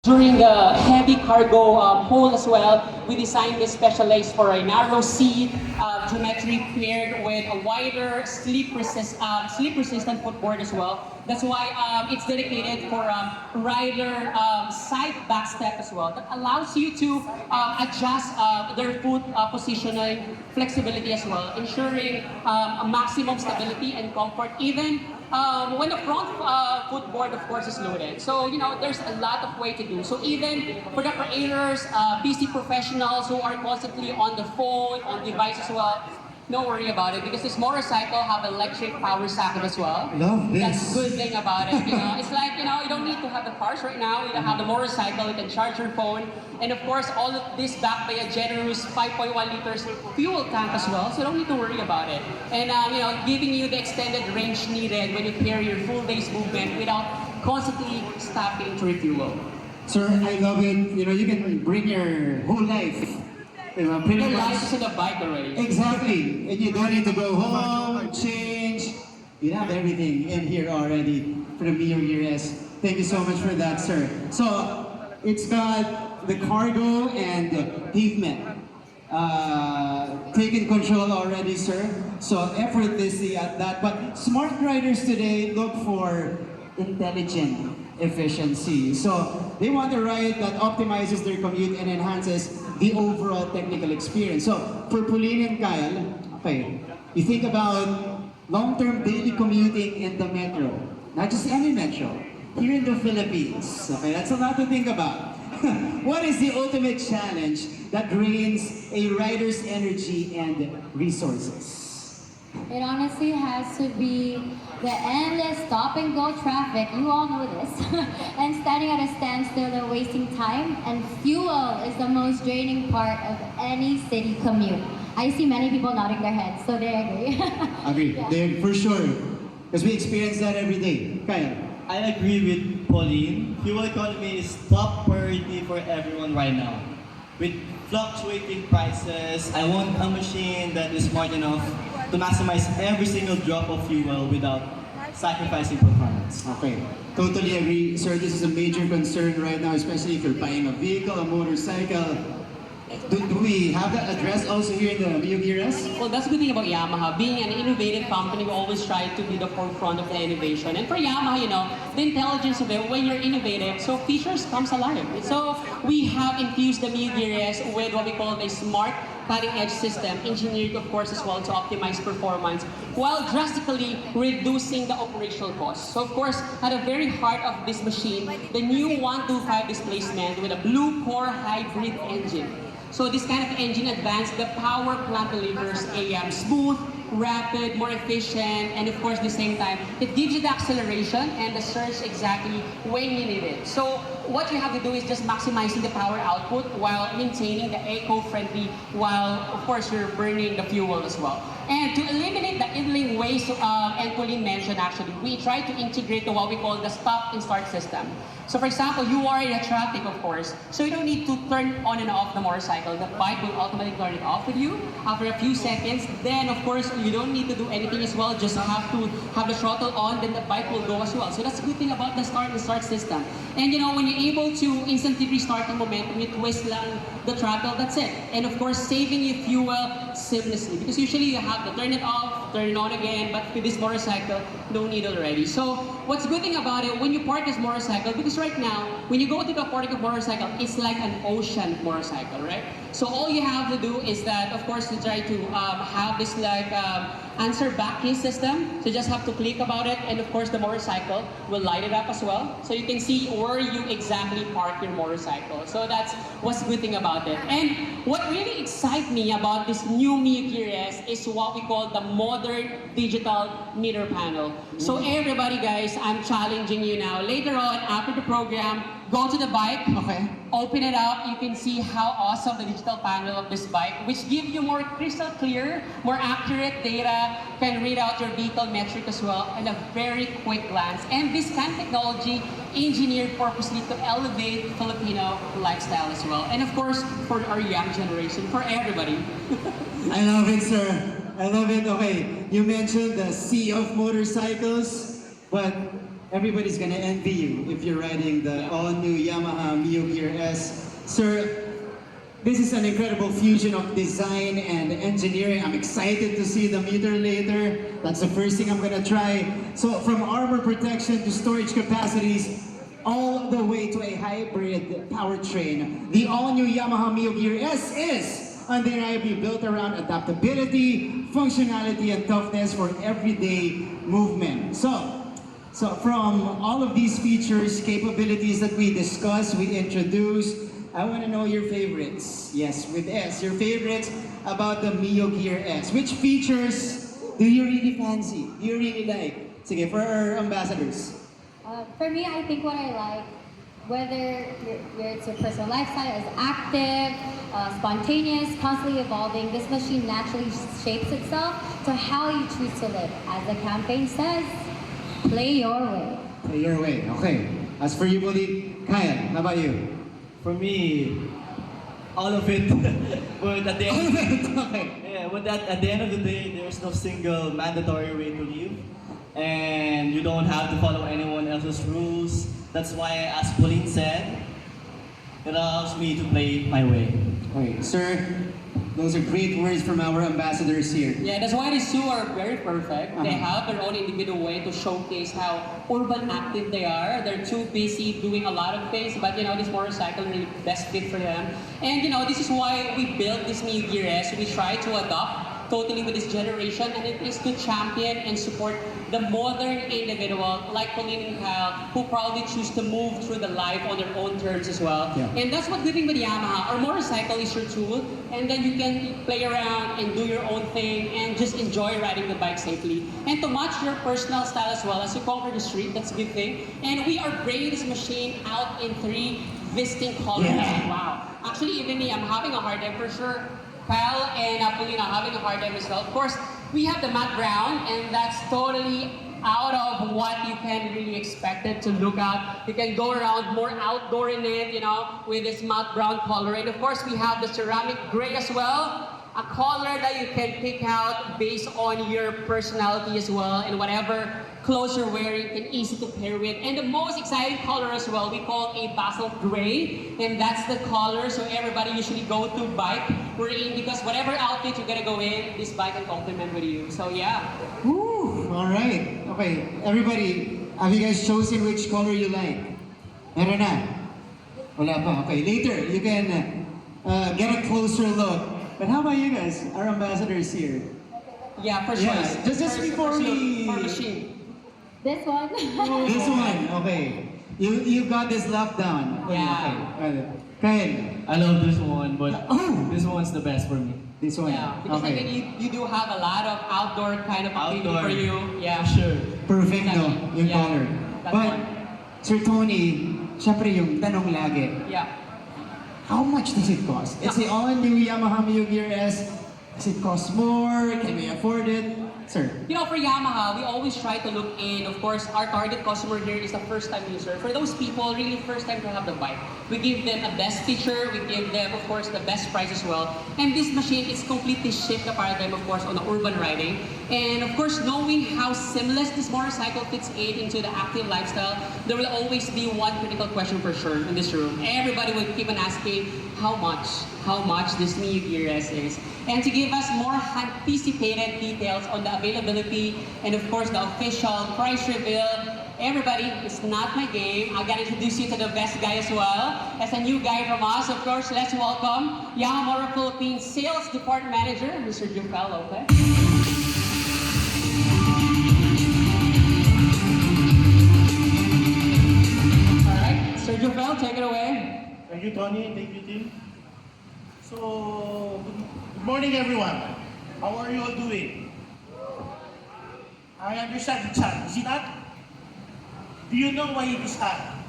During the heavy cargo hold as well, we designed this specialized for a narrow seat, geometry paired with a wider slip-resistant footboard as well. That's why it's dedicated for rider side back step as well. That allows you to adjust their foot positioning, flexibility as well, ensuring a maximum stability and comfort even when the front footboard, of course, is loaded. So, there's a lot of way to do. So even for the creators, busy professionals who are constantly on the phone, on device as well, don't worry about it because this motorcycle have electric power socket as well. Love this. That's a good thing about it. It's like, you don't need to have the cars right now. You don't have the motorcycle. You can charge your phone. And of course, all of this backed by a generous 5.1 liters fuel tank as well. So you don't need to worry about it. And, giving you the extended range needed when you carry your full day's movement without constantly stopping to refuel. Sir, I love it. You can bring your whole life. Pretty Your much. life is on the bike already. Exactly. And you don't need to go home, change. You have everything in here already for the Mio Gear S. Thank you so much for that, sir. So, it's got the cargo and the pavement taken control already, sir. So, effortlessly at that. But smart riders today look for intelligent efficiency. So, they want a ride that optimizes their commute and enhances the overall technical experience. So, for Pauline and Kyle, okay, you think about long-term daily commuting in the metro. Not just any metro, here in the Philippines. Okay, that's a lot to think about. What is the ultimate challenge that drains a rider's energy and resources? It honestly has to be the endless stop and go traffic. You all know this. And standing at a standstill and wasting time. And fuel is the most draining part of any city commute. I see many people nodding their heads, so they agree. Agree, Yeah. They're for sure. Because we experience that every day. Kyle? I agree with Pauline. Fuel economy is top priority for everyone right now. With fluctuating prices, I want a machine that is smart enough to maximize every single drop of fuel without sacrificing performance. Okay, totally agree. Sir, this is a major concern right now, especially if you're buying a vehicle, a motorcycle. Do we have that addressed also here in the Mio Gear S? Well, that's the good thing about Yamaha. Being an innovative company, we always try to be the forefront of the innovation. And for Yamaha, the intelligence of it, when you're innovative, so features comes alive. So we have infused the Mio Gear S with what we call a smart cutting-edge system, engineered, of course, as well to optimize performance, while drastically reducing the operational costs. So, of course, at the very heart of this machine, the new 125 displacement with a Blue Core hybrid engine. So this kind of engine advanced the power plant delivers a smooth, rapid, more efficient, and of course, at the same time, it gives you the acceleration and the surge exactly when you need it. So what you have to do is just maximizing the power output while maintaining the eco-friendly, while of course you're burning the fuel as well. And to eliminate the idling waste, and Pauline mentioned actually, we try to integrate to what we call the stop and start system. So for example, you are in a traffic, of course, so you don't need to turn on and off the motorcycle. The bike will automatically turn it off with you after a few seconds. Then, of course, you don't need to do anything as well. Just have to have the throttle on, then the bike will go as well. So that's a good thing about the start and start system. And when you're able to instantly restart the momentum, you twist lang the throttle, that's it. And of course, saving you fuel seamlessly. Because usually you have to turn it off, turn it on again, but with this motorcycle, no need already. So what's good thing about it, when you park this motorcycle, because right now, when you go to the park of motorcycle, it's like an ocean motorcycle, right? So all you have to do is that, of course, to try to have this answer back key system. So you just have to click about it, and of course the motorcycle will light it up as well. So you can see where you exactly park your motorcycle. So that's what's the good thing about it. And what really excites me about this new Mio Gear S is what we call the modern digital meter panel. So everybody guys, I'm challenging you now. Later on, after the program, go to the bike, Okay. open it up, you can see how awesome the digital panel of this bike, which gives you more crystal clear, more accurate data, can read out your vehicle metric as well in a very quick glance. And this kind of technology engineered purposely to elevate Filipino lifestyle as well. And of course, for our young generation, for everybody. I love it, sir. I love it. Okay, you mentioned the sea of motorcycles, but everybody's gonna envy you if you're riding the all-new Yamaha Mio Gear S. Sir, this is an incredible fusion of design and engineering. I'm excited to see the meter later. That's the first thing I'm gonna try. So from armor protection to storage capacities, all the way to a hybrid powertrain, the all-new Yamaha Mio Gear S is undeniably built around adaptability, functionality, and toughness for everyday movement. So from all of these features, capabilities that we discussed, we introduced, I want to know your favorites. Yes, with S, your favorites about the Mio Gear S. Which features do you really fancy? Do you really like? Sige, for our ambassadors. For me, I think what I like, whether it's your personal lifestyle is active, spontaneous, constantly evolving, this machine naturally shapes itself to how you choose to live. As the campaign says, play your way. Play your way. Okay. As for you, Buddy, Kyle, how about you? For me, all of it. But at the All end, of it. Okay. yeah, but at the end of the day, there's no single mandatory way to live, and you don't have to follow anyone else's rules. That's why, as Pauline said, it allows me to play my way. Okay, sir, those are great words from our ambassadors here. Yeah, that's why these two are very perfect. They have their own individual way to showcase how urban active they are. They're too busy doing a lot of things, but this motorcycle really best fit for them. And this is why we built this Mio Gear S. We try to adopt totally with this generation, and it is to champion and support the modern individual like Pauline and Kyle, who probably choose to move through the life on their own terms as well. Yeah. And that's what we think with Yamaha. Our motorcycle is your tool, and then you can play around and do your own thing and just enjoy riding the bike safely. And to match your personal style as well as you conquer the street, that's a good thing. And we are bringing this machine out in 3 visiting colors. Yeah. Wow. Actually, even me, I'm having a hard time for sure. Kyle and Pauline are having a hard time as well. Of course, we have the matte brown, and that's totally out of what you can really expect it to look at. You can go around more outdoor in it, with this matte brown color. And of course, we have the ceramic gray as well. A color that you can pick out based on your personality as well, and whatever clothes you're wearing and easy to pair with. And the most exciting color as well, we call a basalt gray, and that's the color so everybody usually go to bike we're in, because whatever outfit you're gonna go in, this bike can complement with you. So yeah. Woo! All right. Okay, everybody, have you guys chosen which color you like? Meron na? Wala pa. Okay, later you can get a closer look. But how about you guys, our ambassadors here? Yeah, for Yeah, choice. just First- before first we- look for machine. This one. This one, okay. You got this locked down. Yeah. Okay. Kyle, I love this one, but Oh! this one's the best for me. this one. Yeah, because I think you do have a lot of outdoor kind of activity Outdoor. for you. Yeah. Sure. Perfect, no? Yung Yeah. color. That But, one. Sir Tony, syempre yung tanong lagi, Yeah. how much does it cost? It's the all-new Yamaha Mio Gear S. Does it cost more? Can we afford it? Sir. For Yamaha, we always try to look in. Of course, our target customer here is the first-time user. For those people, really first time to have the bike, we give them a best feature. We give them, of course, the best price as well. And this machine is completely shift the paradigm, of course, on the urban riding. And of course, knowing how seamless this motorcycle fits into the active lifestyle, there will always be one critical question for sure in this room. Everybody will keep on asking how much this Mio Gear S is. And to give us more anticipated details on the availability and of course the official price reveal, everybody, it's not my game. I'm gonna introduce you to the best guy as well. As a new guy from us, of course, let's welcome Yamaha Motor Philippines Sales Department Manager, Mr. Jufel Lopez. All right, Sir Jufel, take it away. Thank you, Tony. Thank you, team. So, good morning, everyone. How are you all doing? I understand it's hard. Is it not? Do you know why it is hard?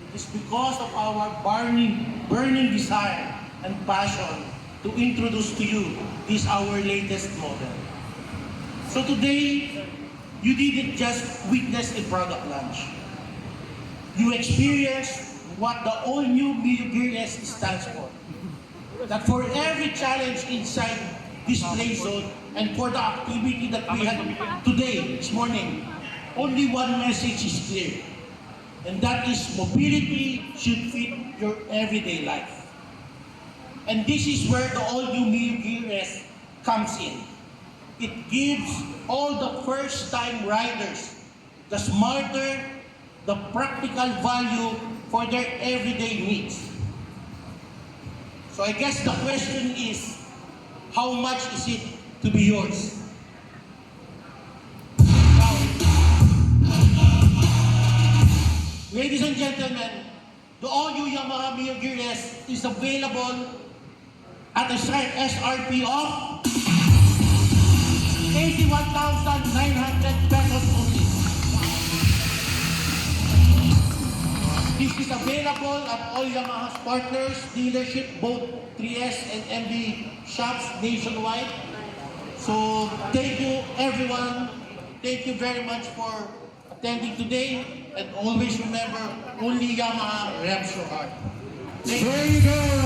It is because of our burning desire and passion to introduce to you this our latest model. So today, you didn't just witness a product launch. You experienced what the all-new Mio Gear S stands for. That for every challenge inside this play zone and for the activity that we had today, this morning, only one message is clear. And that is mobility should fit your everyday life. And this is where the all-new Mio GRS comes in. It gives all the first-time riders the smarter, the practical value for their everyday needs. So I guess the question is, how much is it to be yours? Now, ladies and gentlemen, the all-new Yamaha Mio GRS is available at a SRP of 81,900 pesos only. This is available at all Yamaha's partners, dealership, both 3S and MB shops nationwide. So thank you everyone. Thank you very much for attending today. And always remember, only Yamaha revs your heart. Thank you. There you go.